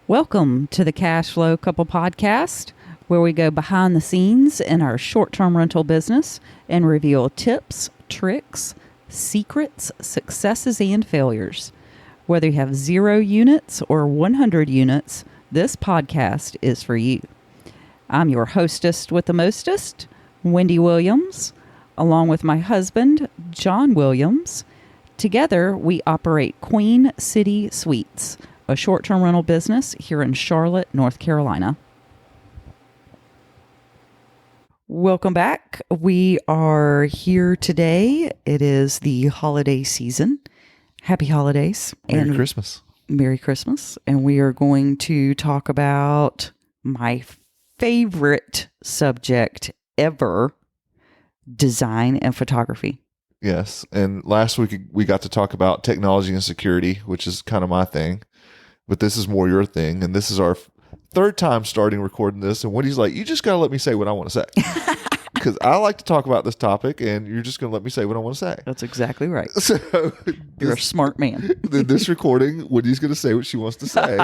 Welcome to the Cash Flow Couple Podcast, where we go behind the scenes in our short-term rental business and reveal tips, tricks, secrets, successes, and failures. Whether you have 0 units or 100 units, this podcast is for you. I'm your hostess with the mostest, Wendy Williams, along with my husband, John Williams. Together, we operate Queen City Suites, a short-term rental business here in Charlotte, North Carolina. Welcome back. We are here today. It is the holiday season. Happy holidays. Merry Christmas. Merry Christmas. And we are going to talk about my favorite subject ever, design and photography. Yes. And last week we got to talk about technology and security, which is kind of my thing. But this is more your thing. And this is our third time starting recording this. And Wendy's like, you just got to let me say what I want to say. Because I like to talk about this topic and you're just going to let me say what I want to say. That's exactly right. So You're a smart man. In this recording, Wendy's going to say what she wants to say.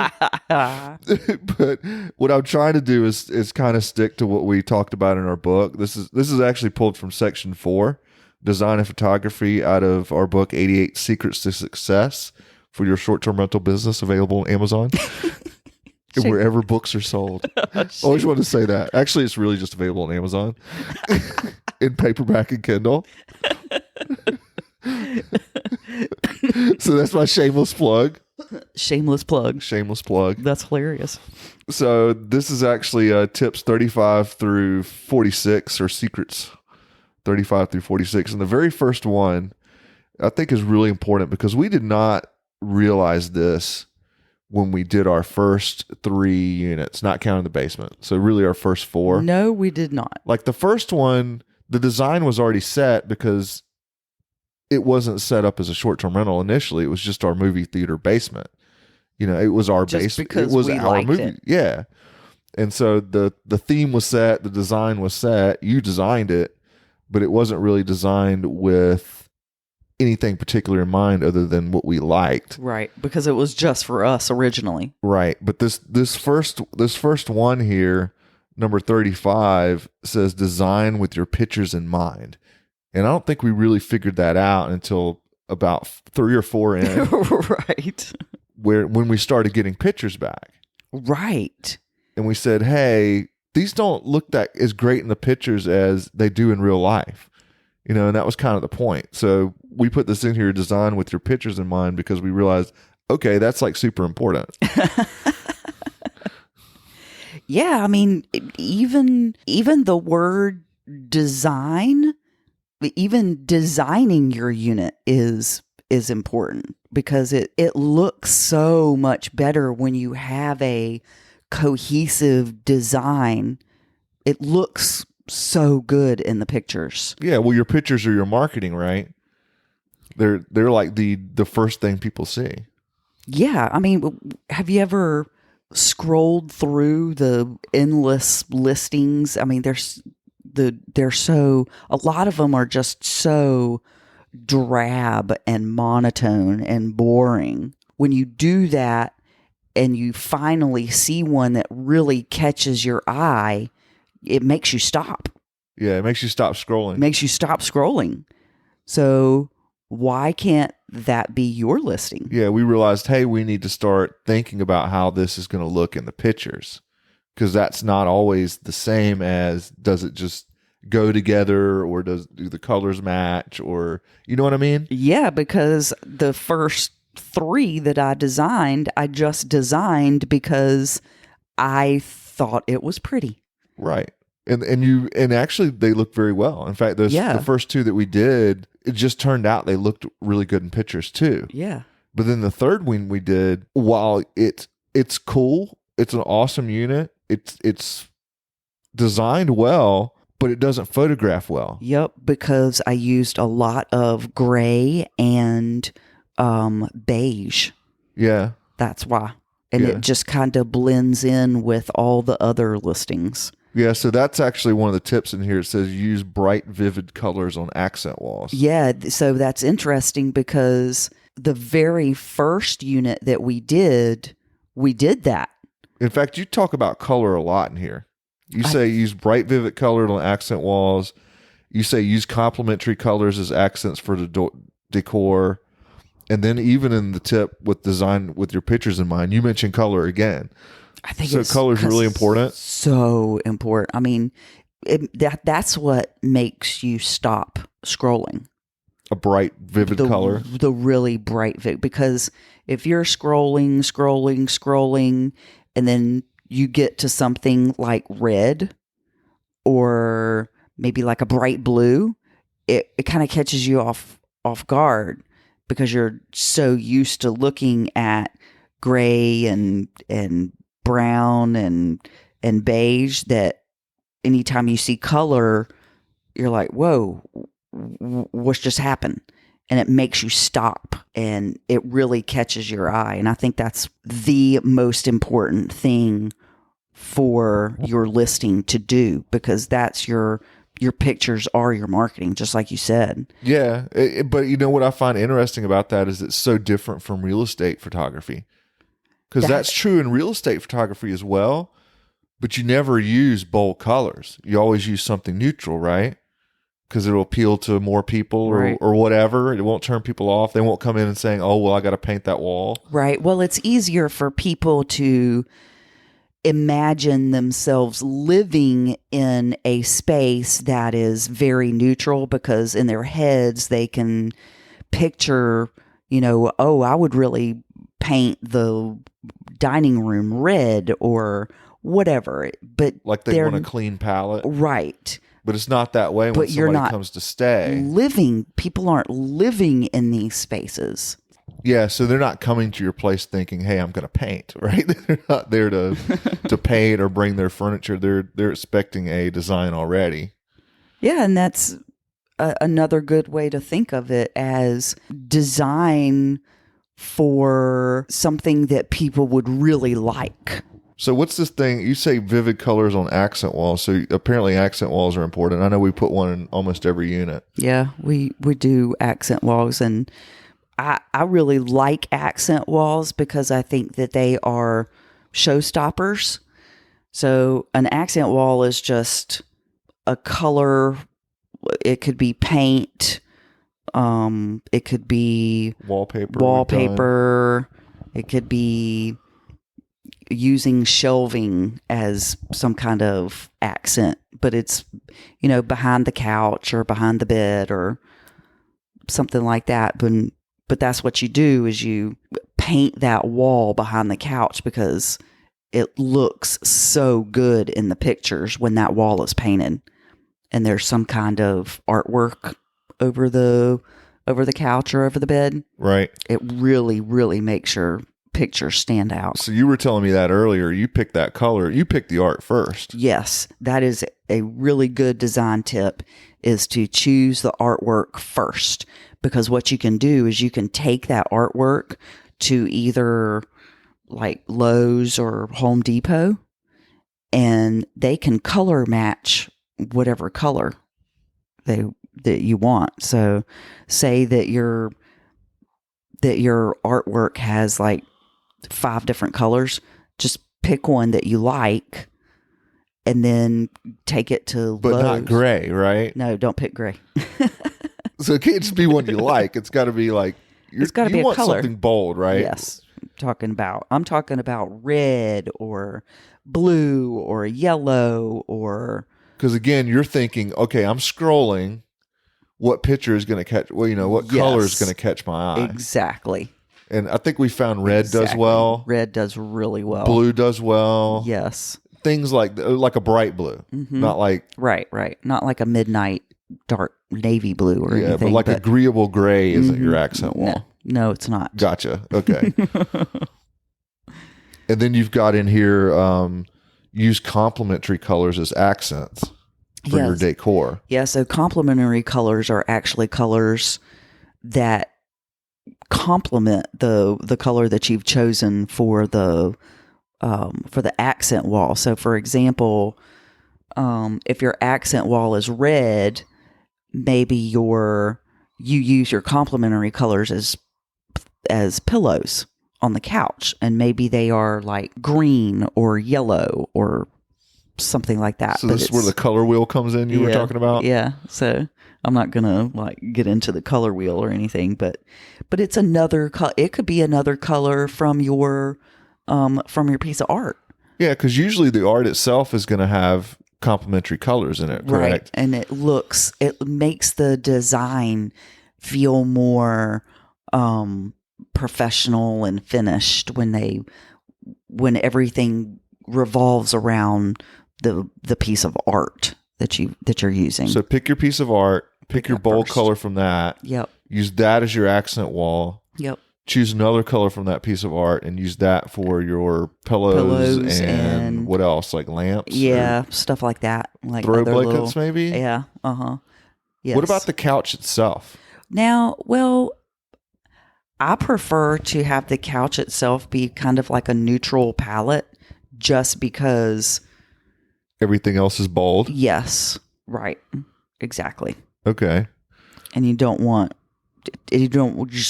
But what I'm trying to do is kind of stick to what we talked about in our book. This is actually pulled from section 4, design and photography, out of our book, 88 Secrets to Success for Your Short-Term Rental Business, available on Amazon. And wherever books are sold. Always want to say that. Actually, it's really just available on Amazon in paperback and Kindle. So that's my shameless plug. Shameless plug. Shameless plug. That's hilarious. So this is actually tips 35 through 46, or secrets 35 through 46. And the very first one I think is really important because we did not realize this when we did our first 3 units, not counting the basement. So really our first 4. No, we did not. Like the first one, the design was already set because it wasn't set up as a short-term rental initially. It was just our movie theater basement. You know, it was our basement. Because it was we our liked movie. it. Yeah. And so the theme was set, the design was set, you designed it, but it wasn't really designed with anything particular in mind other than what we liked. Right, because it was just for us originally. Right, but this first one here, number 35, says design with your pictures in mind. And I don't think we really figured that out until about 3 or 4 in. Right. When we started getting pictures back. Right. And we said, hey, these don't look that as great in the pictures as they do in real life. You know, and that was kind of the point. So we put this in here, design with your pictures in mind, because we realized, okay, that's like super important. Yeah, I mean, even the word design, even designing your unit is important because it looks so much better when you have a cohesive design. It looks so good in the pictures. Yeah, well, your pictures are your marketing, right? They're like the first thing people see. Yeah, I mean, have you ever scrolled through the endless listings? I mean, they're so, a lot of them are just so drab and monotone and boring. When you do that and you finally see one that really catches your eye, it makes you stop. Yeah, it makes you stop scrolling. Makes you stop scrolling. So why can't that be your listing? Yeah, we realized, hey, we need to start thinking about how this is going to look in the pictures, because that's not always the same as, does it just go together, or do the colors match, or you know what I mean? Yeah, because the first 3 that I designed, I just designed because I thought it was pretty. Right. And actually they look very well. In fact, the first 2 that we did, it just turned out they looked really good in pictures too. Yeah. But then the third one we did, while it's cool, it's an awesome unit, it's designed well, but it doesn't photograph well. Yep, because I used a lot of gray and beige. Yeah. That's why. And it just kind of blends in with all the other listings. Yeah, so that's actually one of the tips in here. It says use bright, vivid colors on accent walls. Yeah, so that's interesting because the very first unit that we did that. In fact, you talk about color a lot in here. You say use bright, vivid color on accent walls. You say use complementary colors as accents for the decor. And then even in the tip with design with your pictures in mind, you mentioned color again. I think so. Color is really important. So important. I mean, that's what makes you stop scrolling. A bright, vivid color. The really bright, vivid. Because if you're scrolling, and then you get to something like red or maybe like a bright blue, it kind of catches you off guard because you're so used to looking at gray and brown and beige that anytime you see color, you're like, whoa, what's just happened? And it makes you stop and it really catches your eye. And I think that's the most important thing for your listing to do, because that's your pictures are your marketing, just like you said. Yeah. But you know what I find interesting about that is it's so different from real estate photography. Because that's true in real estate photography as well. But you never use bold colors. You always use something neutral, right? Because it'll appeal to more people or whatever. It won't turn people off. They won't come in and saying, oh, well, I got to paint that wall. Right. Well, it's easier for people to imagine themselves living in a space that is very neutral, because in their heads they can picture, oh, I would really paint the dining room red or whatever. But like they want a clean palette. Right. But it's not that way when somebody comes to stay. People aren't living in these spaces. Yeah, so they're not coming to your place thinking, hey, I'm going to paint, right? They're not there to paint or bring their furniture. They're expecting a design already. Yeah, and that's another good way to think of it, as design for something that people would really like. So what's this thing? You say vivid colors on accent walls. So apparently accent walls are important. I know we put one in almost every unit. Yeah, we do accent walls. And I really like accent walls because I think that they are showstoppers. So an accent wall is just a color. It could be paint. It could be wallpaper. It could be using shelving as some kind of accent, but it's, behind the couch or behind the bed or something like that. But that's what you do, is you paint that wall behind the couch because it looks so good in the pictures when that wall is painted and there's some kind of artwork over the couch or over the bed. Right. It really, really makes your pictures stand out. So you were telling me that earlier. You picked that color. You picked the art first. Yes, that is a really good design tip, is to choose the artwork first, because what you can do is you can take that artwork to either like Lowe's or Home Depot, and they can color match whatever color that you want. So say that your artwork has like 5 different colors, just pick one that you like and then take it to But Lowe's. not gray, right? No, don't pick gray. So it can't just be one you like. It's got to be like, it's got to be a color. Something bold, right? Yes. I'm talking about red or blue or yellow, or because again, you're thinking, okay, I'm scrolling. What picture is going to catch? Well, what color is going to catch my eye? Exactly. And I think we found red does well. Red does really well. Blue does well. Yes. Things like a bright blue, not like right, not like a midnight dark navy blue or anything. But like agreeable gray isn't your accent wall. No, it's not. Gotcha. Okay. And then you've got in here use complementary colors as accents for your decor. Yeah, so complementary colors are actually colors that complement the color that you've chosen for the accent wall. So for example, if your accent wall is red, maybe you use your complementary colors as pillows on the couch, and maybe they are like green or yellow or something like that. So this is where the color wheel comes in you were talking about? Yeah. So I'm not going to like get into the color wheel or anything, but it's another it could be another color from your piece of art. Yeah, because usually the art itself is going to have complementary colors in it, correct? Right. And it makes the design feel more professional and finished when everything revolves around the piece of art that you're using. So pick your piece of art, pick your bold color from that. Yep. Use that as your accent wall. Yep. Choose another color from that piece of art and use that for your pillows and what else? Like lamps? Yeah, stuff like that. Like throw blankets maybe? Yeah. Uh-huh. Yes. What about the couch itself? Now, well, I prefer to have the couch itself be kind of like a neutral palette just because everything else is bold? Yes. Right. Exactly. Okay. And you just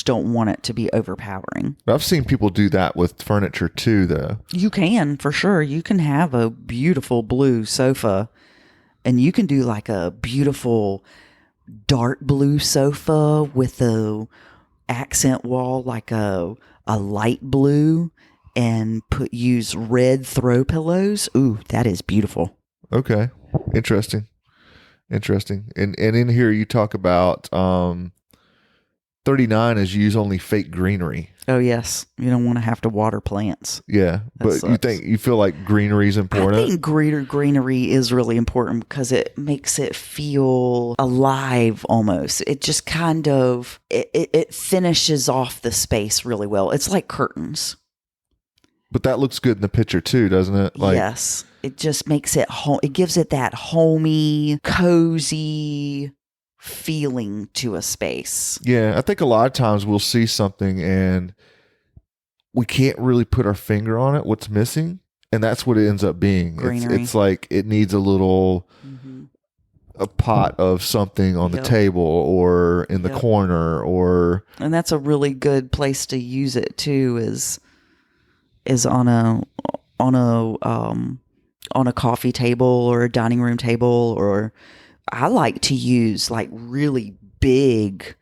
don't want it to be overpowering. I've seen people do that with furniture too, though. You can, for sure. You can have a beautiful blue sofa, and you can do like a beautiful dark blue sofa with a accent wall, like a light blue, and use red throw pillows. Ooh, that is beautiful. Okay. Interesting. And in here you talk about 39 is use only fake greenery. Oh yes, you don't want to have to water plants. Yeah, but you feel like greenery is important? I think greenery is really important because it makes it feel alive almost. It just kind of it finishes off the space really well. It's like curtains. But that looks good in the picture too, doesn't it? Yes, it just makes it it gives it that homey, cozy feeling to a space. Yeah, I think a lot of times we'll see something and we can't really put our finger on it, what's missing, and that's what it ends up being. It's like it needs a little a pot of something on the table or in the corner, and that's a really good place to use it too is on a coffee table or a dining room table, or I like to use like really big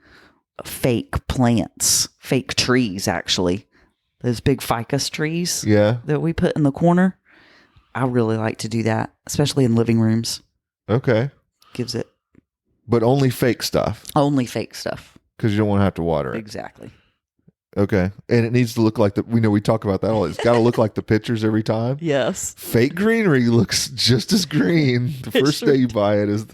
fake plants, fake trees actually. Those big ficus trees that we put in the corner. I really like to do that, especially in living rooms. Okay. Gives it. But only fake stuff. Only fake stuff. Because you don't want to have to water it. Exactly. Okay. And it needs to look like we talk about that all. It's got to look like the pictures every time. Yes. Fake greenery looks just as green the first day you buy it as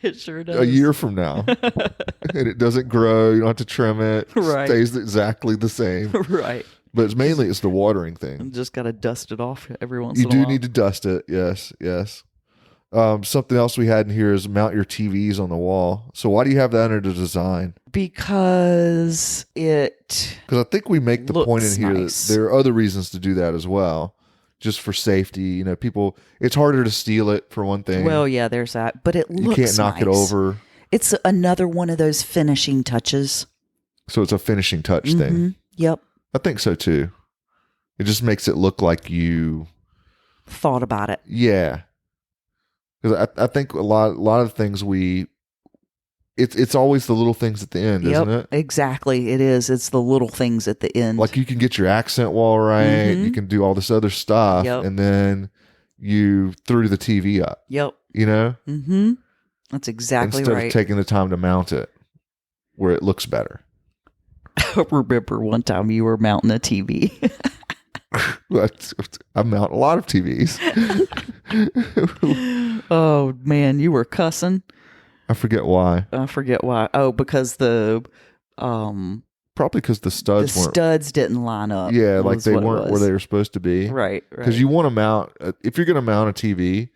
it sure does. a year from now. And it doesn't grow. You don't have to trim it. Right. It stays exactly the same. Right. But it's the watering thing. Just got to dust it off every once in a while. You while. do need to dust it. Yes. Yes. Something else we had in here is mount your TVs on the wall. So why do you have that under the design? Because I think we make the point in here nice. That there are other reasons to do that as well, just for safety. People, it's harder to steal it for one thing. Well, yeah, there's that, but it looks you can't knock nice. it over. It's another one of those finishing touches. So it's a finishing touch thing. Yep, I think so too. It just makes it look like you thought about it. Yeah. Because I think a lot of things it's always the little things at the end, isn't it? Exactly. It is. It's the little things at the end. Like you can get your accent wall right, you can do all this other stuff, and then you threw the TV up. Yep. Mm-hmm. That's exactly Instead right. of taking the time to mount it where it looks better. I remember one time you were mounting a TV. I mount a lot of TVs. Oh man, you were cussing. I forget why. Oh, because the probably because the studs didn't line up. Yeah, like they weren't where they were supposed to be. Right. Because you want to mount if you're going to mount a TV,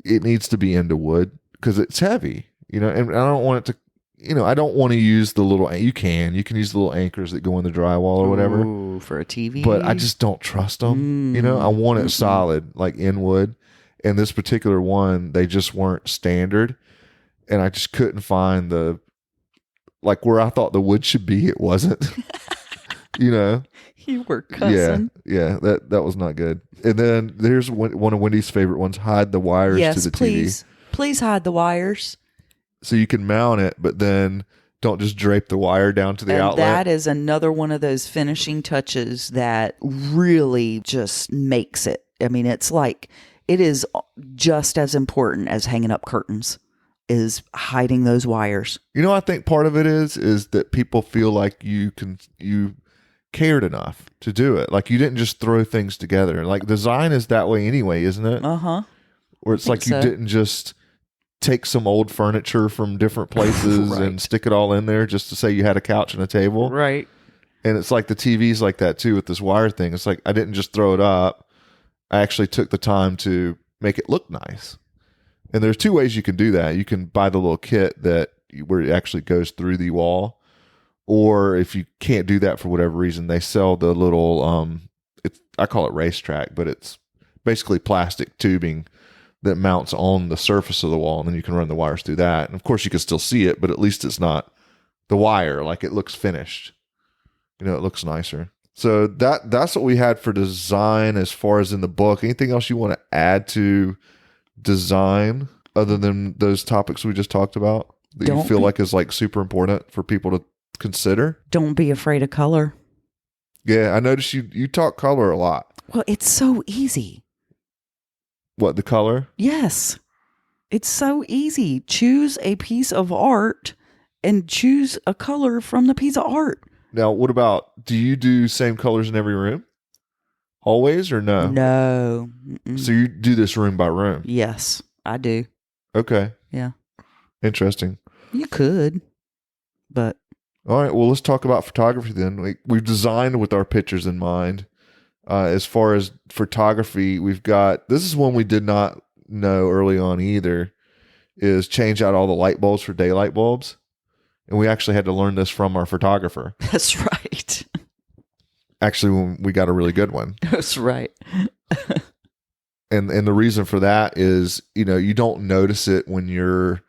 it needs to be into wood because it's heavy. And I don't want it to. I don't want to use the little. You can use the little anchors that go in the drywall or whatever. Ooh, for a TV. But I just don't trust them. I want it solid, like in wood. And this particular one, they just weren't standard, and I just couldn't find where I thought the wood should be. It wasn't. You know? You were cussing. Yeah, that was not good. And then there's one of Wendy's favorite ones: hide the wires to the please. TV. Please hide the wires. So you can mount it, but then don't just drape the wire down to the outlet. That is another one of those finishing touches that really just makes it. I mean, it's like it is just as important as hanging up curtains, is hiding those wires. You know, I think part of it is that people feel like you cared enough to do it. Like you didn't just throw things together. Like design is that way anyway, isn't it? Where it's like you didn't just take some old furniture from different places right. and stick it all in there just to say you had a couch and a table. Right. And it's like the TV's like that too with this wire thing. It's like I didn't just throw it up. I actually took the time to make it look nice. And there's two ways you can do that. You can buy the little kit where it actually goes through the wall. Or if you can't do that for whatever reason, they sell the little, I call it racetrack, but it's basically plastic tubing that mounts on the surface of the wall, and then you can run the wires through that. And of course you can still see it, but at least it's not the wire. Like it looks finished. You know, it looks nicer. So that's what we had for design as far as in the book. Anything else you want to add to design other than those topics we just talked about that you feel like is like super important for people to consider? Don't be afraid of color. Yeah, I noticed you talk color a lot. Well, it's so easy. What, the color? Yes. It's so easy. Choose a piece of art and choose a color from the piece of art. Now, what about, do you do same colors in every room? Always or no? No. So you do this room by room? Yes, I do. Okay. Yeah. Interesting. You could, but. All right. Well, let's talk about photography then. We've designed with our pictures in mind. As far as photography, we've got, this is one we did not know early on either, is change out all the light bulbs for daylight bulbs. And we actually had to learn this from our photographer. That's right. Actually, we got a really good one. That's right. And the reason for that is, you don't notice it when you're,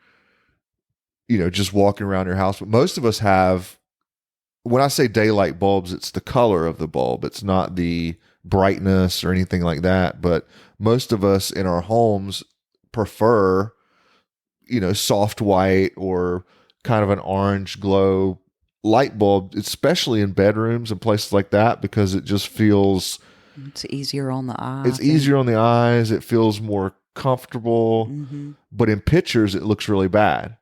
just walking around your house. But most of us have, when I say daylight bulbs, it's the color of the bulb. It's not the brightness or anything like that. But most of us in our homes prefer, soft white or kind of an orange glow light bulb, especially in bedrooms and places like that, because it just feels... It's easier on the eye. It's easier on the eyes. It feels more comfortable. Mm-hmm. But in pictures, it looks really bad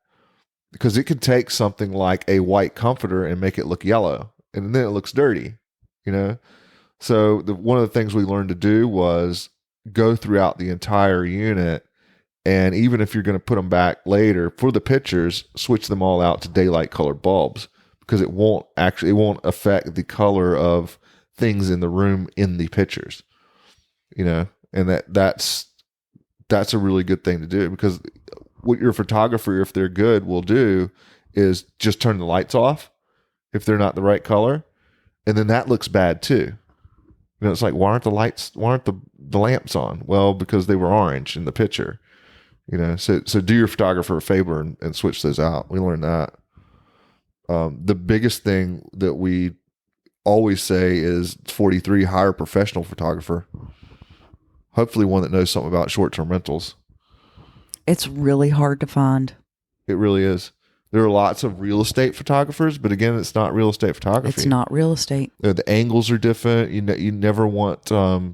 because it can take something like a white comforter and make it look yellow, and then it looks dirty, So one of the things we learned to do was go throughout the entire unit, and even if you're going to put them back later for the pictures, switch them all out to daylight colored bulbs because it won't affect the color of things in the room in the pictures, and that's a really good thing to do, because what your photographer, if they're good, will do is just turn the lights off if they're not the right color, and then that looks bad too. It's like, why aren't the lamps on? Well, because they were orange in the picture, so do your photographer a favor and switch those out. We learned that. The biggest thing that we always say is 43, hire a professional photographer. Hopefully one that knows something about short-term rentals. It's really hard to find. It really is. There are lots of real estate photographers, but again, it's not real estate photography. It's not real estate. The angles are different. You never want, a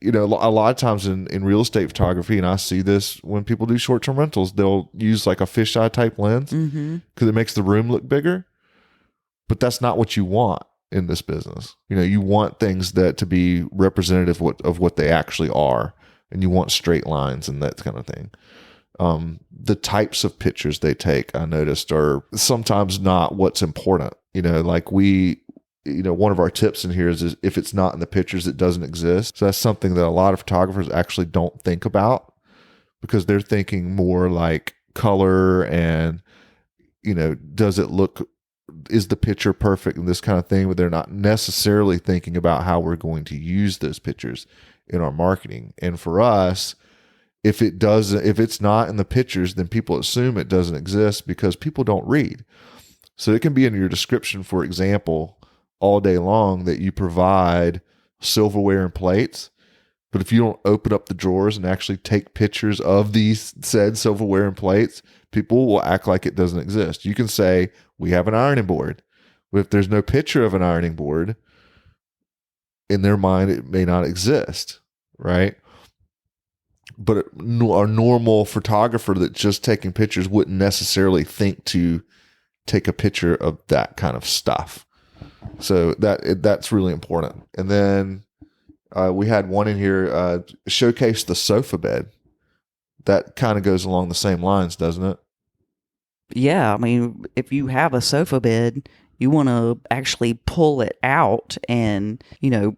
lot of times in real estate photography, and I see this when people do short-term rentals, they'll use like a fisheye type lens because it makes the room look bigger. But that's not what you want in this business. You want things that to be representative of what they actually are, and you want straight lines and that kind of thing. The types of pictures they take, I noticed, are sometimes not what's important. Like one of our tips in here is if it's not in the pictures, it doesn't exist. So that's something that a lot of photographers actually don't think about, because they're thinking more like color and, does it look, is the picture perfect and this kind of thing, but they're not necessarily thinking about how we're going to use those pictures in our marketing. And for us, if it's not in the pictures, then people assume it doesn't exist because people don't read. So it can be in your description, for example, all day long that you provide silverware and plates. But if you don't open up the drawers and actually take pictures of these said silverware and plates, people will act like it doesn't exist. You can say, we have an ironing board. But if there's no picture of an ironing board, in their mind, it may not exist, right? But a normal photographer that's just taking pictures wouldn't necessarily think to take a picture of that kind of stuff. So that's really important. And then we had one in here, showcase the sofa bed. That kind of goes along the same lines, doesn't it? Yeah, I mean, if you have a sofa bed, you want to actually pull it out and,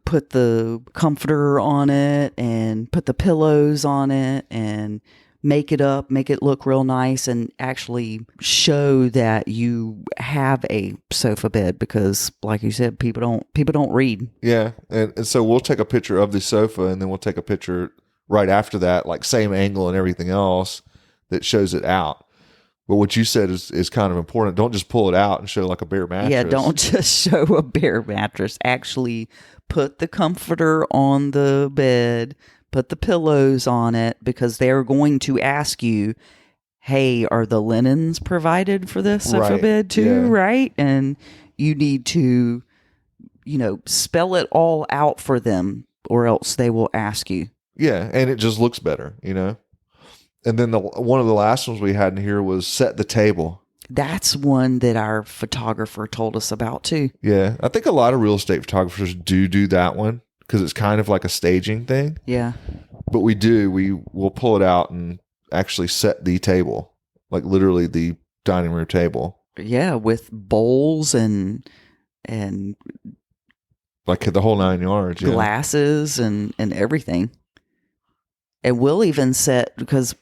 put the comforter on it and put the pillows on it and make it look real nice and actually show that you have a sofa bed because, like you said, people don't read. Yeah, and so we'll take a picture of the sofa and then we'll take a picture right after that, like same angle and everything else that shows it out. But what you said is kind of important. Don't just pull it out and show like a bare mattress. Yeah, don't just show a bare mattress. Actually put the comforter on the bed, put the pillows on it, because they're going to ask you, hey, are the linens provided for this sofa bed too, right? And you need to, spell it all out for them or else they will ask you. Yeah, and it just looks better, And then one of the last ones we had in here was set the table. That's one that our photographer told us about too. Yeah, I think a lot of real estate photographers do that one because it's kind of like a staging thing. Yeah. But we'll pull it out and actually set the table, like literally the dining room table. Yeah, with bowls and like the whole 9 yards. Glasses and everything. And we'll even set, because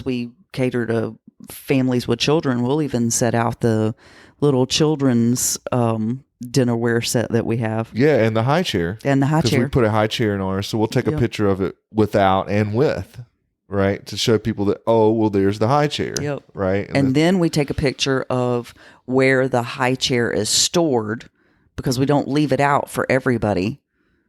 we cater to families with children, we'll even set out the little children's dinnerware set that we have. Yeah, and the high chair. And the high chair. Because we put a high chair in ours, so we'll take a picture of it without and with, right? To show people that, oh, well, there's the high chair, right? And then we take a picture of where the high chair is stored, because we don't leave it out for everybody.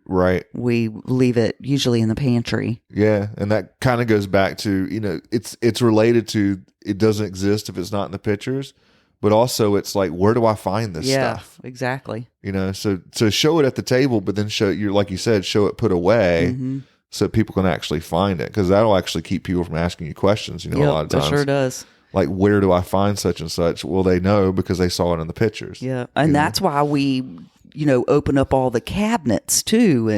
Right. We leave it usually in the pantry. Yeah. And that kind of goes back to, it's related to, it doesn't exist if it's not in the pictures, but also it's like, where do I find this stuff? Yeah, exactly. So show it at the table, but then like you said, show it put away so people can actually find it. Cause that'll actually keep people from asking you questions, a lot of times. It sure does. Like, where do I find such and such? Well, they know because they saw it in the pictures. Yeah. And that's why we, open up all the cabinets too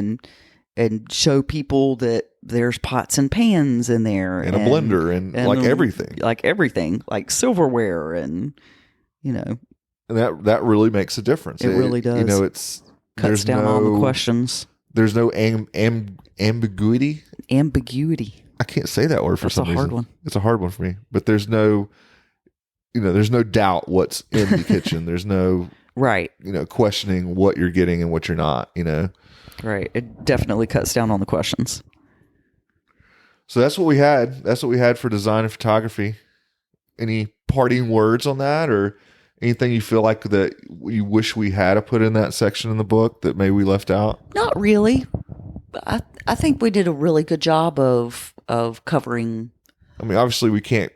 and show people that there's pots and pans in there. And a blender and like everything. Like everything. Like silverware and, And that really makes a difference. It really does. It's... Cuts down on the questions. There's no ambiguity. Ambiguity. I can't say that word for some reason. It's a hard one. It's a hard one for me. But there's no, there's no doubt what's in the kitchen. There's no... Right. Questioning what you're getting and what you're not, Right. It definitely cuts down on the questions. So that's what we had. That's what we had for design and photography. Any parting words on that, or anything you feel like that you wish we had put in that section in the book that maybe we left out? Not really. I think we did a really good job of covering. I mean, obviously we can't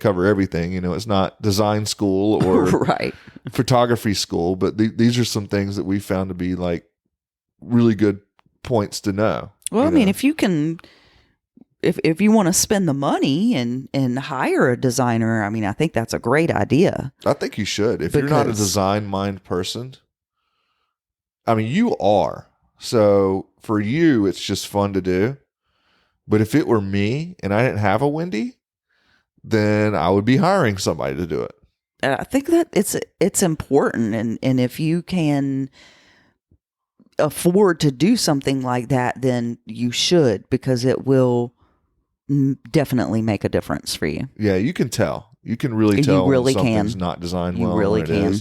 cover everything. It's not design school or right. photography school, but these are some things that we found to be like really good points to know. Well, I mean, if you can, if you want to spend the money and hire a designer, I mean, I think that's a great idea. I think you should. If you're not a design mind person, I mean, you are. So for you, it's just fun to do. But if it were me and I didn't have a Wendy, then I would be hiring somebody to do it. I think that it's important. And if you can afford to do something like that, then you should, because it will definitely make a difference for you. Yeah, you can tell. You can really tell when something's not designed well. You really can.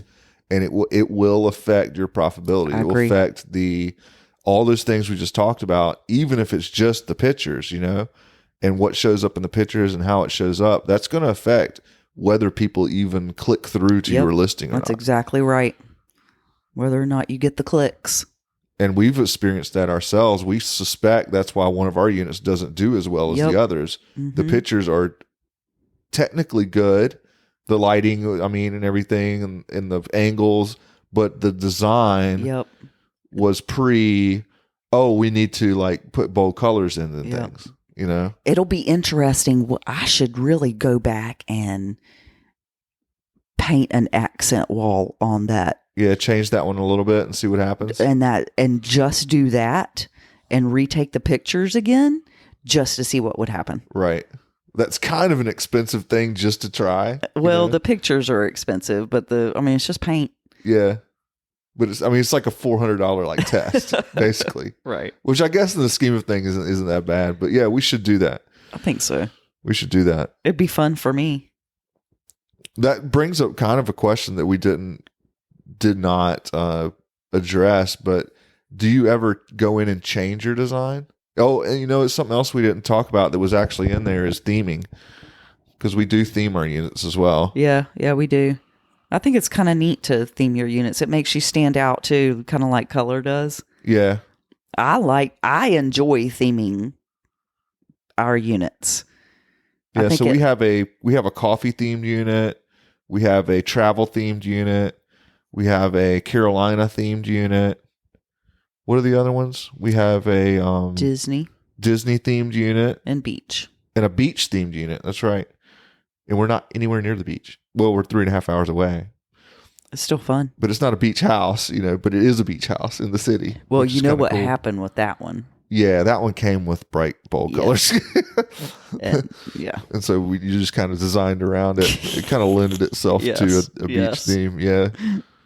And it will affect your profitability. It will affect all those things we just talked about, even if it's just the pictures, and what shows up in the pictures and how it shows up. That's going to affect whether people even click through to your listing or That's not. exactly right. Whether or not you get the clicks. And we've experienced that ourselves. We suspect that's why one of our units doesn't do as well as the others. The pictures are technically good. The lighting, I mean, and everything, and the angles, but the design was we need to like put bold colors in and things, you know? It'll be interesting. Well, I should really go back and paint an accent wall on that. Yeah, change that one a little bit and see what happens. And just do that and retake the pictures again just to see what would happen. Right. That's kind of an expensive thing just to try. Well, the pictures are expensive, but it's just paint. Yeah. But it's like a $400 like test, basically. Right. Which I guess in the scheme of things isn't that bad. But yeah, we should do that. I think so. We should do that. It'd be fun for me. That brings up kind of a question that we did not address, but do you ever go in and change your design? Oh, and it's something else we didn't talk about that was actually in there is theming, because we do theme our units as well. Yeah, we do. I think it's kind of neat to theme your units. It makes you stand out too, kind of like color does. Yeah. I enjoy theming our units. Yeah, so we have a coffee themed unit, we have a travel themed unit, we have a Carolina themed unit. What are the other ones? We have a Disney themed unit and beach, and a beach themed unit. That's right. And we're not anywhere near the beach. Well, we're 3.5 hours away. It's still fun, but it's not a beach house, but it is a beach house in the city. Well, you know what happened with that one? Yeah, that one came with bright, bold colors. And so you just kind of designed around it. It kind of lended itself to a beach theme. Yeah.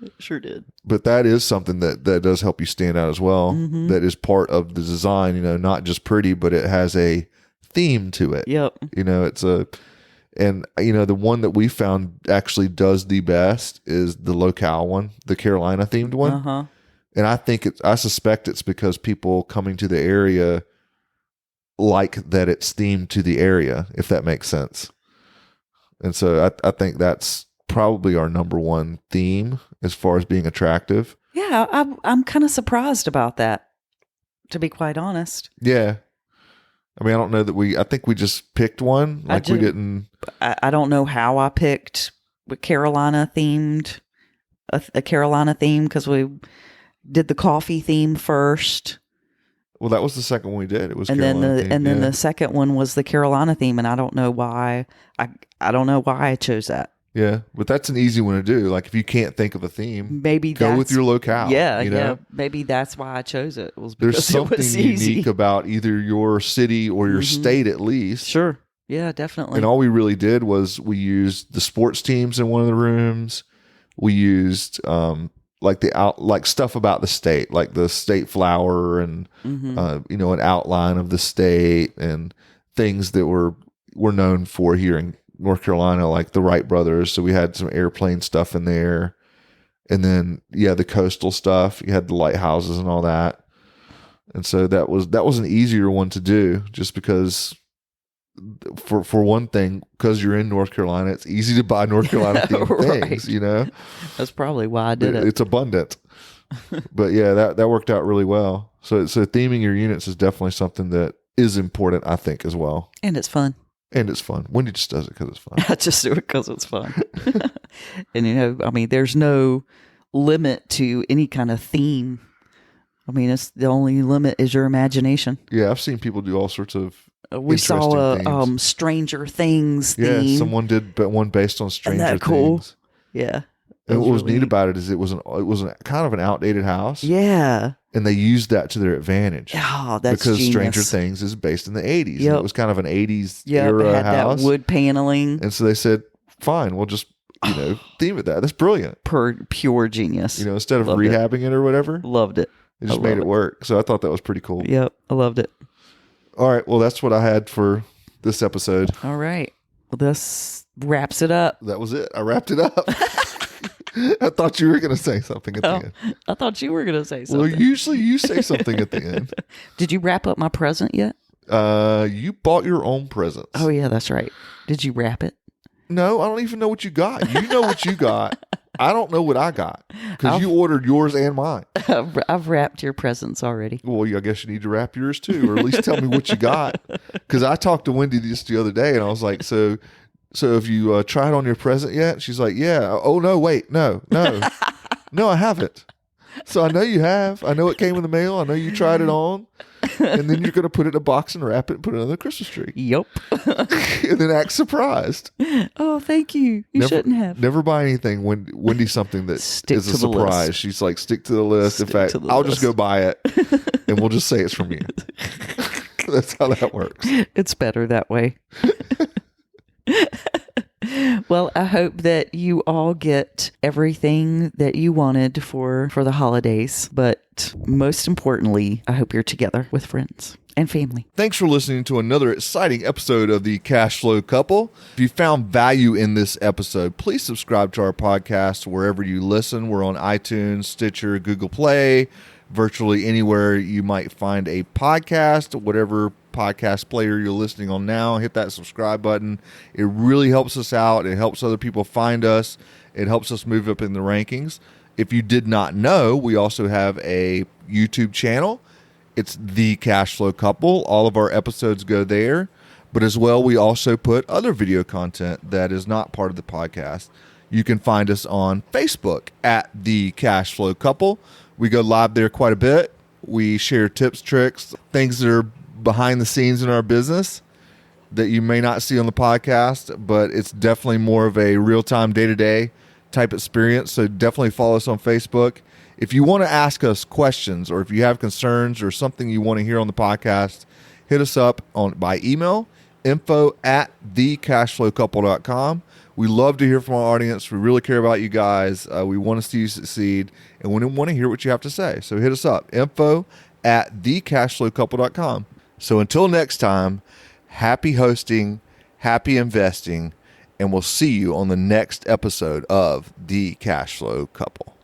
It sure did. But that is something that does help you stand out as well. Mm-hmm. That is part of the design, not just pretty, but it has a theme to it. Yep. And the one that we found actually does the best is the locale one, the Carolina themed one. Uh-huh. And I suspect it's because people coming to the area like that it's themed to the area, if that makes sense. And so I think that's probably our number one theme as far as being attractive. Yeah, I'm kind of surprised about that, to be quite honest. Yeah. I don't know that I think we just picked one. Like we didn't. I don't know how I picked Carolina themed, a Carolina theme, because we did the coffee theme first. Well, that was the second one we did. It was then the second one was the Carolina theme, and I don't know why. I don't know why I chose that. Yeah, but that's an easy one to do. Like if you can't think of a theme, maybe go with your locale. Yeah, maybe that's why I chose it. Was because there's something it was easy. Unique about either your city or your state, at least. Sure. Yeah, definitely. And all we really did was we used the sports teams in one of the rooms. We used like stuff about the state, like the state flower and an outline of the state and things that we're known for here in North Carolina, like the Wright brothers. So we had some airplane stuff in there, and then the coastal stuff. You had the lighthouses and all that, and so that was an easier one to do, just because for one thing, because you're in North Carolina, it's easy to buy North Carolina themed things. That's probably why I did it. It's abundant, but that worked out really well. So theming your units is definitely something that is important, I think, as well, and it's fun. And it's fun. Wendy just does it because it's fun. I just do it because it's fun. And, there's no limit to any kind of theme. It's the only limit is your imagination. Yeah, I've seen people do all sorts of we saw a Stranger Things theme. Yeah, someone did one based on Stranger Things. Cool? Yeah. And what was neat about it is it was kind of an outdated house. Yeah. And they used that to their advantage. Oh, that's because genius. Stranger Things is based in the 80s. Yep. And it was kind of an 80s era it had house. That wood paneling. And so they said, fine, we'll just, theme it that. That's brilliant. Pure genius. Instead of rehabbing it or whatever. Loved it. It just made it work. So I thought that was pretty cool. Yep. I loved it. All right. Well, that's what I had for this episode. All right. Well, this wraps it up. That was it. I wrapped it up. I thought you were going to say something at the end. I thought you were going to say something. Well, usually you say something at the end. Did you wrap up my present yet? You bought your own presents. Oh, yeah, that's right. Did you wrap it? No, I don't even know what you got. You know what you got. I don't know what I got because you ordered yours and mine. I've wrapped your presents already. Well, I guess you need to wrap yours too, or at least tell me what you got. Because I talked to Wendy just the other day, and I was like, so have you tried on your present yet? She's like, yeah. Oh, no, wait. No, I haven't. So I know you have. I know it came in the mail. I know you tried it on. And then you're going to put it in a box and wrap it and put it on the Christmas tree. Yep. And then act surprised. Oh, thank you. You shouldn't have. Never buy anything when Wendy something that is a surprise. She's like, stick to the list. In fact, I'll just go buy it and we'll just say it's from you. That's how that works. It's better that way. Well, I hope that you all get everything that you wanted for the holidays. But most importantly, I hope you're together with friends and family. Thanks for listening to another exciting episode of the Cash Flow Couple. If you found value in this episode, please subscribe to our podcast wherever you listen. We're on iTunes, Stitcher, Google Play, virtually anywhere you might find a podcast, whatever podcast player you're listening on now. Hit that subscribe button. It really helps us out. It helps other people find us. It helps us move up in the rankings. If you did not know, we also have a YouTube channel. It's The Cash Flow Couple. All of our episodes go there. But as well, we also put other video content that is not part of the podcast. You can find us on Facebook at The Cash Flow Couple. We go live there quite a bit. We share tips, tricks, things that are behind the scenes in our business that you may not see on the podcast, but it's definitely more of a real-time, day-to-day type experience. So definitely follow us on Facebook. If you want to ask us questions or if you have concerns or something you want to hear on the podcast, hit us up by email, info@thecashflowcouple.com. We love to hear from our audience. We really care about you guys. We want to see you succeed, and we want to hear what you have to say. So hit us up, info@thecashflowcouple.com. So until next time, happy hosting, happy investing, and we'll see you on the next episode of The Cash Flow Couple.